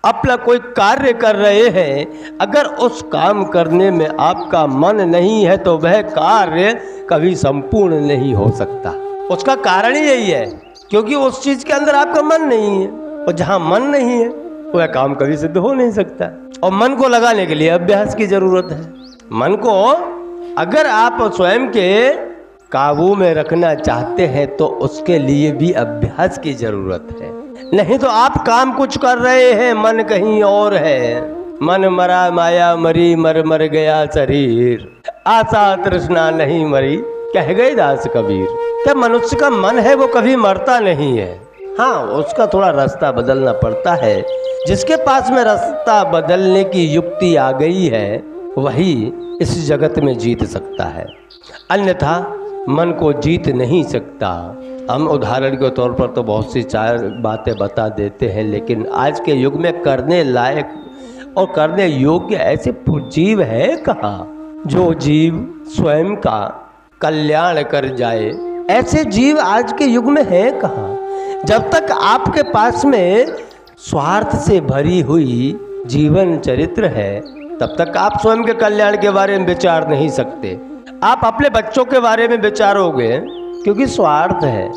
अपना कोई कार्य कर रहे हैं, अगर उस काम करने में आपका मन नहीं है तो वह कार्य कभी संपूर्ण नहीं हो सकता। उसका कारण ही यही है, क्योंकि उस चीज के अंदर आपका मन नहीं है, और जहाँ मन नहीं है वह काम कभी सिद्ध हो नहीं सकता। और मन को लगाने के लिए अभ्यास की जरूरत है। मन को अगर आप स्वयं के काबू में रखना चाहते हैं तो उसके लिए भी अभ्यास की जरूरत है। नहीं तो आप काम कुछ कर रहे हैं, मन कहीं और है। मन मरा माया मरी, मर मर गया शरीर, आशा तृष्णा नहीं मरी, कह गए दास कबीर। क्या मनुष्य का मन है वो कभी मरता नहीं है। हाँ, उसका थोड़ा रास्ता बदलना पड़ता है। जिसके पास में रास्ता बदलने की युक्ति आ गई है वही इस जगत में जीत सकता है, अन्यथा मन को जीत नहीं सकता। हम उदाहरण के तौर पर तो बहुत सी चार बातें बता देते हैं, लेकिन आज के युग में करने लायक और करने योग्य ऐसे जीव है कहाँ जो जीव स्वयं का कल्याण कर जाए। ऐसे जीव आज के युग में है कहाँ। जब तक आपके पास में स्वार्थ से भरी हुई जीवन चरित्र है तब तक आप स्वयं के कल्याण के बारे में विचार नहीं सकते। आप अपने बच्चों के बारे में विचारोगे क्योंकि स्वार्थ है।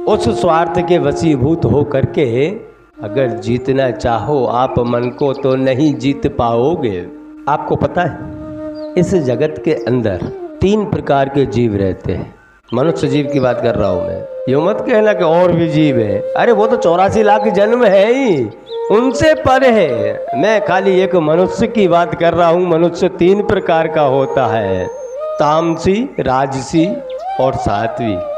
उस स्वार्थ के वशीभूत हो करके अगर जीतना चाहो आप मन को तो नहीं जीत पाओगे। आपको पता है इस जगत के अंदर 3 प्रकार के जीव रहते हैं। मनुष्य जीव की बात कर रहा हूँ मैं, यूँ मत कहना कि और भी जीव है। अरे वो तो 84 लाख जन्म है ही, उनसे पर है। मैं खाली एक मनुष्य की बात कर रहा हूँ। मनुष्य 3 प्रकार का होता है, तामसी, राजसी और सात्विक।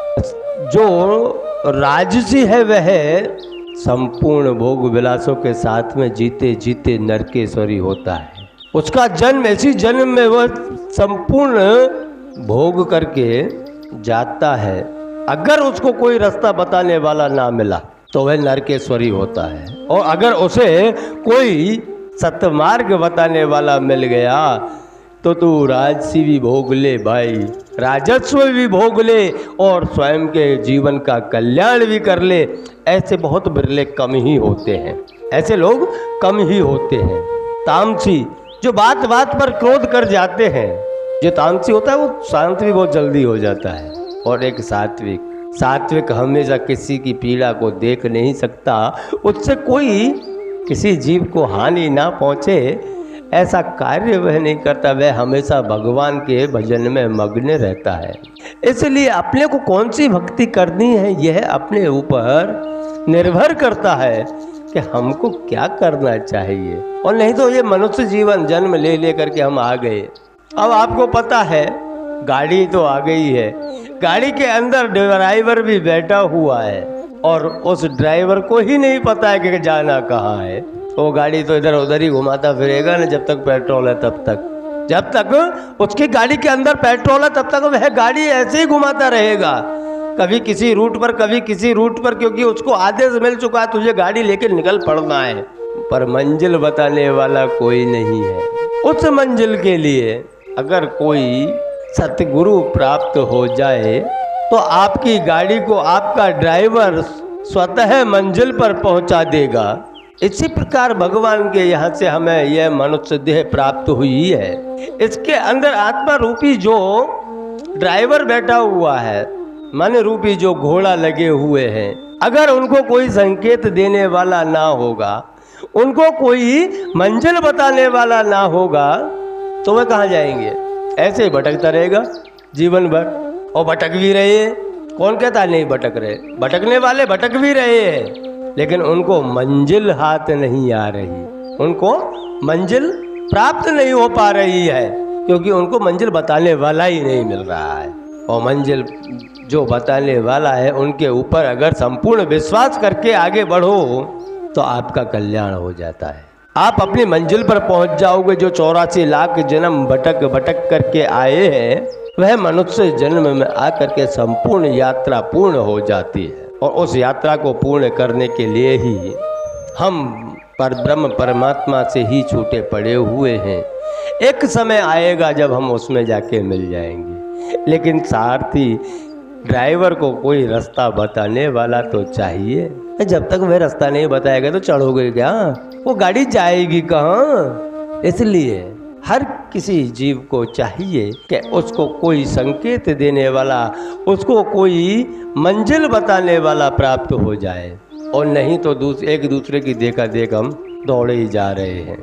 जो राजसी है वह संपूर्ण भोग विलासों के साथ में जीते जीते नरकेश्वरी होता है। उसका जन्म इसी जन्म में वह संपूर्ण भोग करके जाता है। अगर उसको कोई रास्ता बताने वाला ना मिला तो वह नरकेश्वरी होता है, और अगर उसे कोई सतमार्ग बताने वाला मिल गया तो तू राजसी भी भोग ले भाई, राजस्व भी भोग ले और स्वयं के जीवन का कल्याण भी कर ले। ऐसे बहुत बिरले कम ही होते हैं, ऐसे लोग कम ही होते हैं। तामसी जो बात बात पर क्रोध कर जाते हैं, जो तामसी होता है वो शांत भी बहुत जल्दी हो जाता है। और एक सात्विक, सात्विक हमेशा किसी की पीड़ा को देख नहीं सकता, उससे कोई किसी जीव को हानि ना पहुँचे ऐसा कार्य वह नहीं करता। वह हमेशा भगवान के भजन में मग्न रहता है। इसलिए अपने को कौन सी भक्ति करनी है यह अपने ऊपर निर्भर करता है कि हमको क्या करना चाहिए। और नहीं तो ये मनुष्य जीवन जन्म ले ले करके हम आ गए। अब आपको पता है गाड़ी तो आ गई है, गाड़ी के अंदर ड्राइवर भी बैठा हुआ है और उस ड्राइवर को ही नहीं पता है कि जाना कहाँ है। वो गाड़ी तो इधर उधर ही घुमाता फिरेगा ना जब तक पेट्रोल है तब तक। जब तक उसकी गाड़ी के अंदर पेट्रोल है तब तक वह गाड़ी ऐसे ही घुमाता रहेगा, कभी किसी रूट पर कभी किसी रूट पर, क्योंकि उसको आदेश मिल चुका है तुझे गाड़ी लेकर निकल पड़ना है। पर मंजिल बताने वाला कोई नहीं है। उस मंजिल के लिए अगर कोई सतगुरु प्राप्त हो जाए तो आपकी गाड़ी को आपका ड्राइवर स्वतः मंजिल पर पहुंचा देगा। इसी प्रकार भगवान के यहाँ से हमें यह मनुष्य देह प्राप्त हुई है। इसके अंदर आत्मा रूपी जो ड्राइवर बैठा हुआ है, मन रूपी जो घोड़ा लगे हुए हैं, अगर उनको कोई संकेत देने वाला ना होगा, उनको कोई मंजिल बताने वाला ना होगा तो वह कहाँ जाएंगे। ऐसे ही भटकता रहेगा जीवन भर, और भटक भी रहे हैं। कौन कहता नहीं भटक रहे, भटकने वाले भटक भी रहे हैं, लेकिन उनको मंजिल हाथ नहीं आ रही, उनको मंजिल प्राप्त नहीं हो पा रही है, क्योंकि उनको मंजिल बताने वाला ही नहीं मिल रहा है। और मंजिल जो बताने वाला है उनके ऊपर अगर संपूर्ण विश्वास करके आगे बढ़ो तो आपका कल्याण हो जाता है। आप अपनी मंजिल पर पहुंच जाओगे। जो 84 लाख जन्म भटक भटक करके आए हैं वह मनुष्य जन्म में आकर के संपूर्ण यात्रा पूर्ण हो जाती है। और उस यात्रा को पूर्ण करने के लिए ही हम परब्रह्म परमात्मा से ही छूटे पड़े हुए हैं। एक समय आएगा जब हम उसमें जाके मिल जाएंगे, लेकिन सारथी ड्राइवर को कोई रास्ता बताने वाला तो चाहिए। जब तक वह रास्ता नहीं बताएगा तो चढ़ोगे क्या? वो गाड़ी जाएगी कहाँ? इसलिए हर किसी जीव को चाहिए कि उसको कोई संकेत देने वाला, उसको कोई मंजिल बताने वाला प्राप्त हो जाए, और नहीं तो एक दूसरे की देखा देख हम दौड़े ही जा रहे हैं।